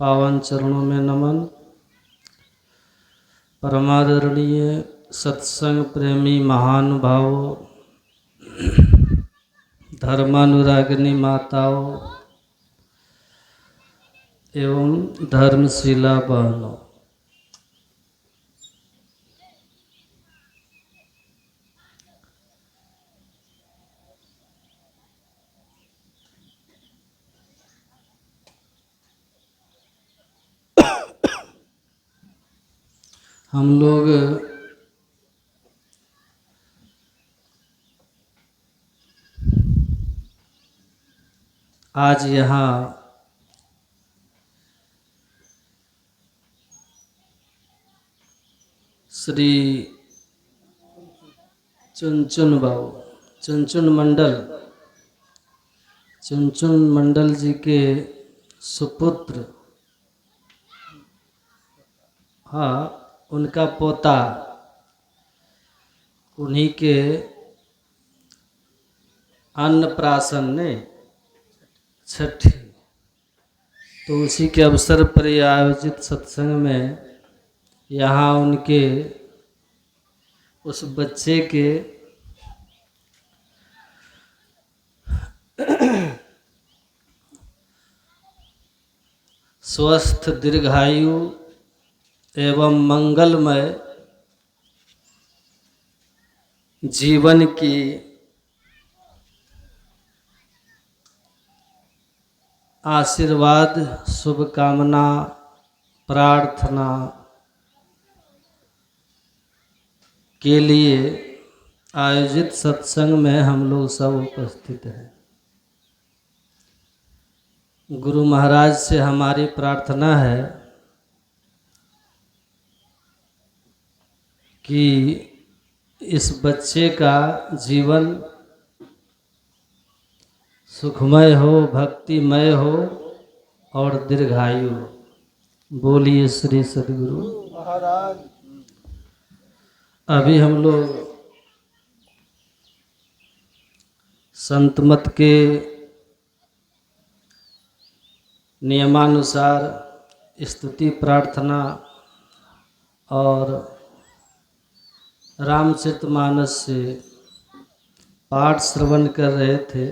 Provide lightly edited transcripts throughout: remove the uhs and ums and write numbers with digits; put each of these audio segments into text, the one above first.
पावन चरणों में नमन। परमादरणीय सत्संग प्रेमी महानुभावों, धर्मानुरागिनी माताओं एवं धर्मशिला बहनों, हम लोग आज यहाँ श्री चुनचुन बाबू चुनचुन मंडल जी के सुपुत्र, हाँ उनका पोता, उन्हीं के अन्नप्राशन ने छठी, तो उसी के अवसर पर आयोजित सत्संग में यहाँ उनके उस बच्चे के स्वस्थ दीर्घायु एवं मंगलमय जीवन की आशीर्वाद, शुभकामना, प्रार्थना के लिए आयोजित सत्संग में हम लोग सब उपस्थित हैं। गुरु महाराज से हमारी प्रार्थना है कि इस बच्चे का जीवन सुखमय हो, भक्तिमय हो और दीर्घायु हो। बोलिए श्री सद्गुरु महाराज। अभी हम लोग संत मत के नियमानुसार स्तुति प्रार्थना और रामचरितमानस से पाठ श्रवण कर रहे थे।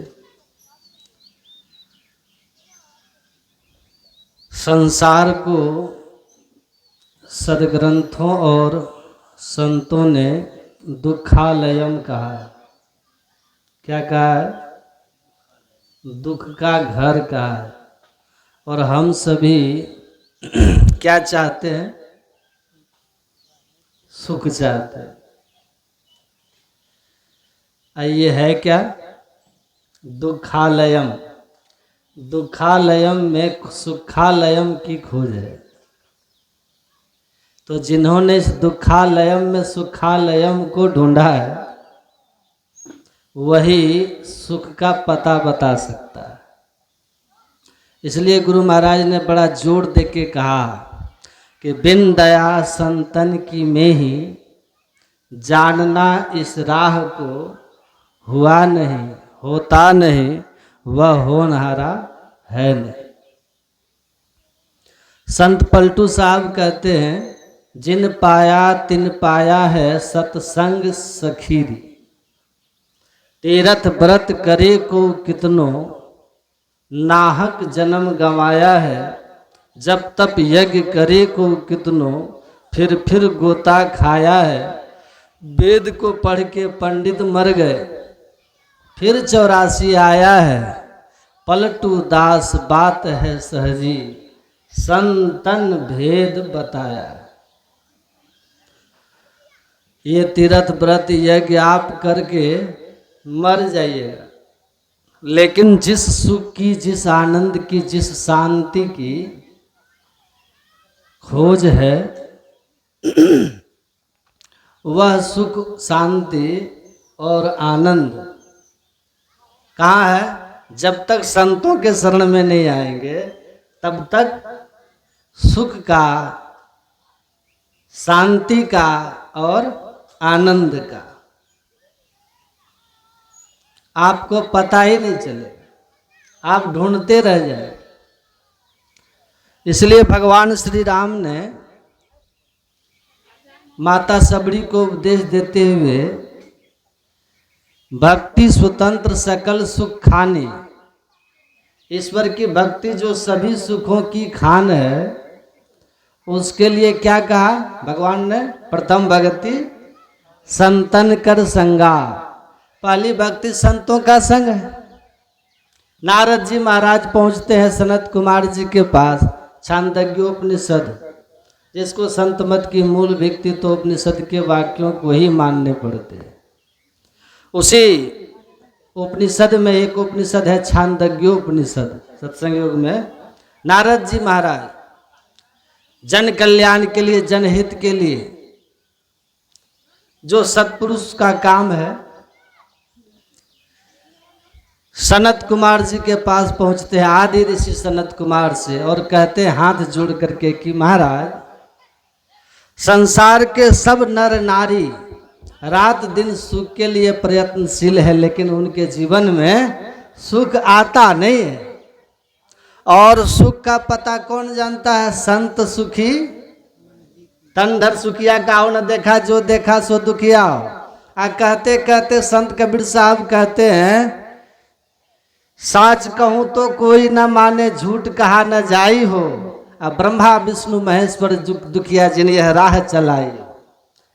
संसार को सद्ग्रंथों और संतों ने दुखालयम कहा है। क्या कहा है? दुख का घर कहा है। और हम सभी क्या चाहते हैं? सुख चाहते हैं। ये है क्या? दुखालयम। दुखालयम में सुखालयम की खोज है। तो जिन्होंने इस दुखालयम में सुखालयम को ढूंढा है, वही सुख का पता बता सकता है। इसलिए गुरु महाराज ने बड़ा जोर दे के कहा कि बिन दया संतन की में ही जानना इस राह को हुआ नहीं, होता नहीं, वह होनहारा है नहीं। संत पलटू साहब कहते हैं, जिन पाया तिन पाया है सत्संग सखीरी। तीरथ व्रत करे को कितनो नाहक जन्म गंवाया है। जब तप यज्ञ करे को कितनो फिर गोता खाया है। वेद को पढ़ के पंडित मर गए, फिर 84 आया है। पलटू दास बात है सहजी, संतन भेद बताया। ये तीर्थ व्रत यज्ञ आप करके मर जाइएगा, लेकिन जिस सुख की, जिस आनंद की, जिस शांति की खोज है, वह सुख, शांति और आनंद कहाँ है? जब तक संतों के शरण में नहीं आएंगे, तब तक सुख का, शांति का और आनंद का आपको पता ही नहीं चलेगा। आप ढूंढते रह जाए। इसलिए भगवान श्री राम ने माता सबरी को उपदेश देते हुए भक्ति स्वतंत्र सकल सुख खानी, ईश्वर की भक्ति जो सभी सुखों की खान है, उसके लिए क्या कहा भगवान ने? प्रथम भक्ति संतन कर संगा, पहली भक्ति संतों का संग है। नारद जी महाराज पहुंचते हैं सनत कुमार जी के पास, छांदोग्योपनिषद, जिसको संत मत की मूल व्यक्ति तो उपनिषद के वाक्यों को ही मानने पड़ते हैं। उसी उपनिषद में एक उपनिषद है छांदोग्योपनिषद। सत्संग युग में नारद जी महाराज जन कल्याण के लिए, जनहित के लिए जो सत्पुरुष का काम है, सनत कुमार जी के पास पहुंचते हैं, आदि ऋषि सनत कुमार से, और कहते हैं हाथ जोड़ करके कि महाराज, संसार के सब नर नारी रात दिन सुख के लिए प्रयत्नशील है, लेकिन उनके जीवन में सुख आता नहीं है। और सुख का पता कौन जानता है? संत सुखी तन धर सुखिया, गाँव न देखा जो देखा सो दुखिया। कहते कहते संत कबीर साहब कहते हैं, साच कहूं तो कोई न माने, झूठ कहा न जाई हो, अब ब्रह्मा विष्णु महेश्वर दुखिया जिन यह राह चलाई।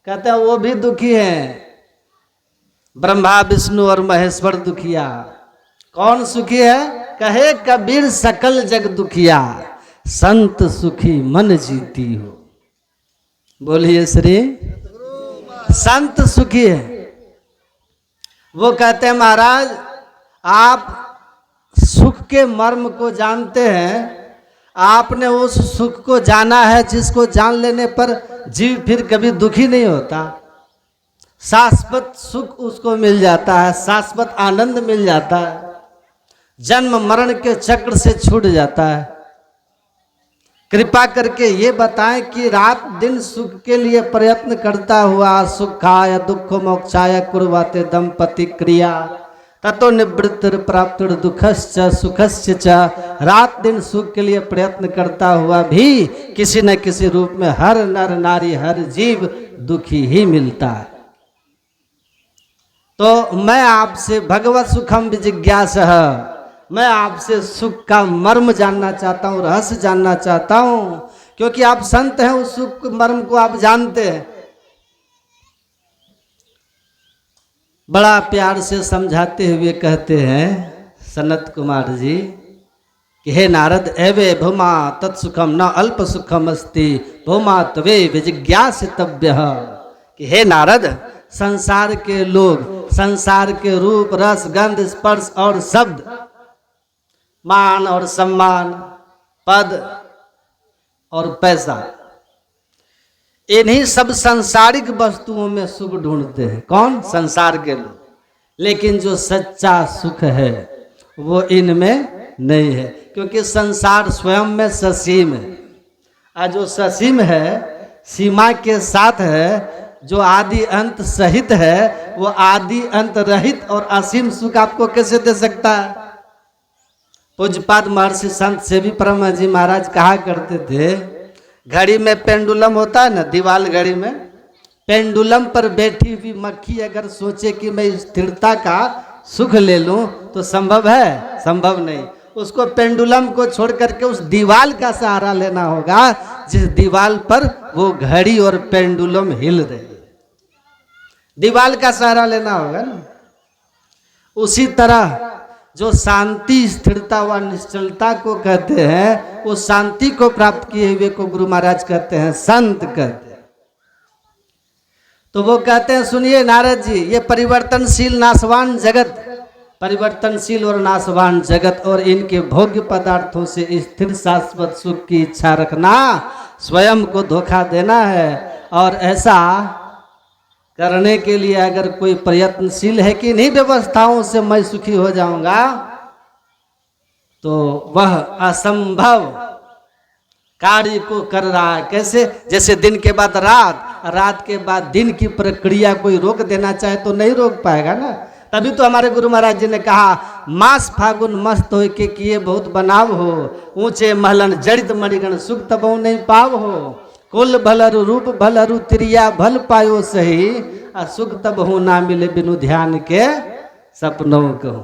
कहते हैं वो भी दुखी हैं, ब्रह्मा विष्णु और महेश्वर दुखिया। कौन सुखी है? कहे कबीर सकल जग दुखिया, संत सुखी मन जीती हो। बोलिए श्री संत सुखी है। वो कहते हैं महाराज, आप सुख के मर्म को जानते हैं, आपने उस सुख को जाना है जिसको जान लेने पर जीव फिर कभी दुखी नहीं होता, शाश्वत सुख उसको मिल जाता है, शाश्वत आनंद मिल जाता है, जन्म मरण के चक्र से छूट जाता है। कृपा करके ये बताएं कि रात दिन सुख के लिए प्रयत्न करता हुआ, सुखाय दुख मोक्षाय कुर्वाते दंपति क्रिया ततो निवृत्त प्राप्त दुखश्च सुखश्च च, रात दिन सुख के लिए प्रयत्न करता हुआ भी किसी न किसी रूप में हर नर नारी हर जीव दुखी ही मिलता है। तो मैं आपसे भगवत सुखम विजिज्ञासः, मैं आपसे सुख का मर्म जानना चाहता हूँ, रहस्य जानना चाहता हूँ, क्योंकि आप संत हैं, उस सुख मर्म को आप जानते हैं। बड़ा प्यार से समझाते हुए कहते हैं सनत कुमार जी कि हे नारद, एवे भूमा तत्सुखम न अल्प सुखम अस्ति, भूमा तवे विजिज्ञासितव्यः। कि हे नारद, संसार के लोग संसार के रूप रस गंध स्पर्श और शब्द, मान और सम्मान, पद और पैसा, इन्हीं सब सांसारिक वस्तुओं में सुख ढूंढते हैं। कौन? संसार के लोग। लेकिन जो सच्चा सुख है वो इनमें नहीं है, क्योंकि संसार स्वयं में ससीम है। और जो ससीम है, सीमा के साथ है, जो आदि अंत सहित है, वो आदि अंत रहित और असीम सुख आपको कैसे दे सकता है? पूज्यपाद महर्षि संत सेवी परम जी महाराज कहा करते थे, घड़ी में पेंडुलम होता है ना, दीवाल घड़ी में पेंडुलम पर बैठी हुई मक्खी अगर सोचे कि मैं स्थिरता का सुख ले लूं तो संभव है? संभव नहीं। उसको पेंडुलम को छोड़ करके उस दीवाल का सहारा लेना होगा जिस दीवाल पर वो घड़ी और पेंडुलम हिल रही है, दीवाल का सहारा लेना होगा ना। उसी तरह जो शांति स्थिरता व निश्चलता को कहते हैं, वो शांति को प्राप्त किए हुए को गुरु महाराज कहते हैं संत कहते हैं। तो वो कहते हैं, सुनिए नारद जी, ये परिवर्तनशील नाशवान जगत, परिवर्तनशील और नाशवान जगत और इनके भोग्य पदार्थों से स्थिर शाश्वत सुख की इच्छा रखना स्वयं को धोखा देना है। और ऐसा करने के लिए अगर कोई प्रयत्नशील है कि इन्हीं व्यवस्थाओं से मैं सुखी हो जाऊंगा, तो वह असंभव कार्य को कर रहा है। कैसे? जैसे दिन के बाद रात, रात के बाद दिन की प्रक्रिया कोई रोक देना चाहे तो नहीं रोक पाएगा ना। तभी तो हमारे गुरु महाराज जी ने कहा, मास फागुन मस्त हो के किए बहुत बनाव हो, ऊंचे महलन जड़ित मणिगण सुख तबो नहीं पाव हो, कुल भलरु रूप भलरु त्रिया भल पायो सही, सुख तब हो ना मिले बिनु ध्यान के सपनों को।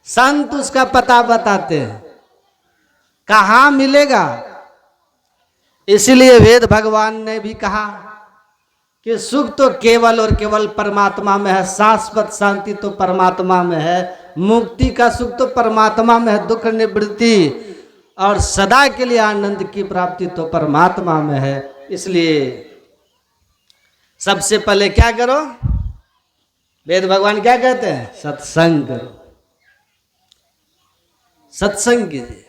संत उसका पता बताते हैं कहाँ मिलेगा। इसलिए वेद भगवान ने भी कहा कि सुख तो केवल और केवल परमात्मा में है, शाश्वत शांति तो परमात्मा में है, मुक्ति का सुख तो परमात्मा में है, दुख निवृत्ति और सदा के लिए आनंद की प्राप्ति तो परमात्मा में है। इसलिए सबसे पहले क्या करो, वेद भगवान क्या कहते हैं, सत्संग करो, सत्संग कीजिए।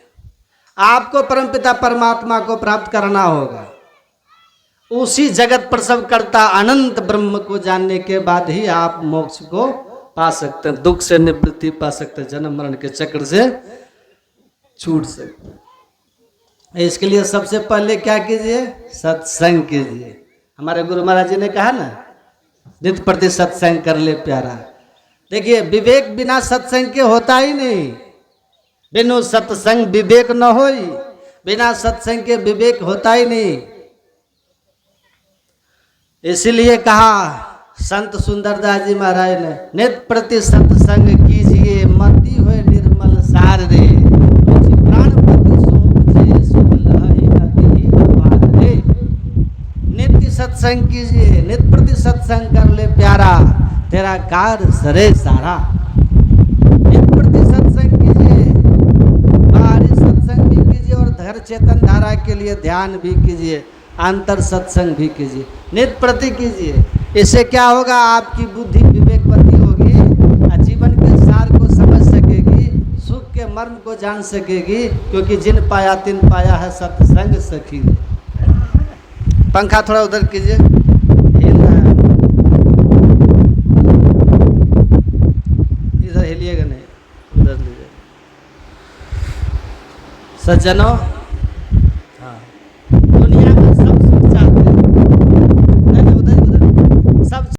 आपको परमपिता परमात्मा को प्राप्त करना होगा। उसी जगत प्रसव करता अनंत ब्रह्म को जानने के बाद ही आप मोक्ष को पा सकते हैं, दुख से निवृत्ति पा सकते हैं, जन्म मरण के चक्र से छूट सकते हैं। इसके लिए सबसे पहले क्या कीजिए, सत्संग कीजिए। हमारे गुरु महाराज जी ने कहा ना, नित्य प्रति सत्संग कर ले प्यारा। देखिए विवेक बिना सत्संग के होता ही नहीं, बिनु सत्संग विवेक न होई, बिना सत्संग के विवेक होता ही नहीं। इसीलिए कहा संत सुंदरदास जी महाराज ने, नित्य प्रति सत्संग कीजिए, मति होए निर्मल सार रे, प्राणपति सोचे सुख लहई अति अपार रे। नित्य सत्संग कीजिए, नित्य प्रति सत्संग कर ले प्यारा, तेरा कार्य सरे सारा। नित्य प्रति सत्संग कीजिए, बाहरी सत्संग भी कीजिए और धैर्य चेतन धारा के लिए ध्यान भी कीजिए, अंतर सत्संग भी कीजिए, नित्य प्रति कीजिए। इससे क्या होगा, आपकी बुद्धि विवेकवती होगी, जीवन के सार को समझ सकेगी, सुख के मर्म को जान सकेगी, क्योंकि जिन पाया तिन पाया है सत्संग सखी। पंखा थोड़ा उधर कीजिए, हिल रहा है, इधर हिलिएगा नहीं, उधर लीजिए। सज्जनों, हाँ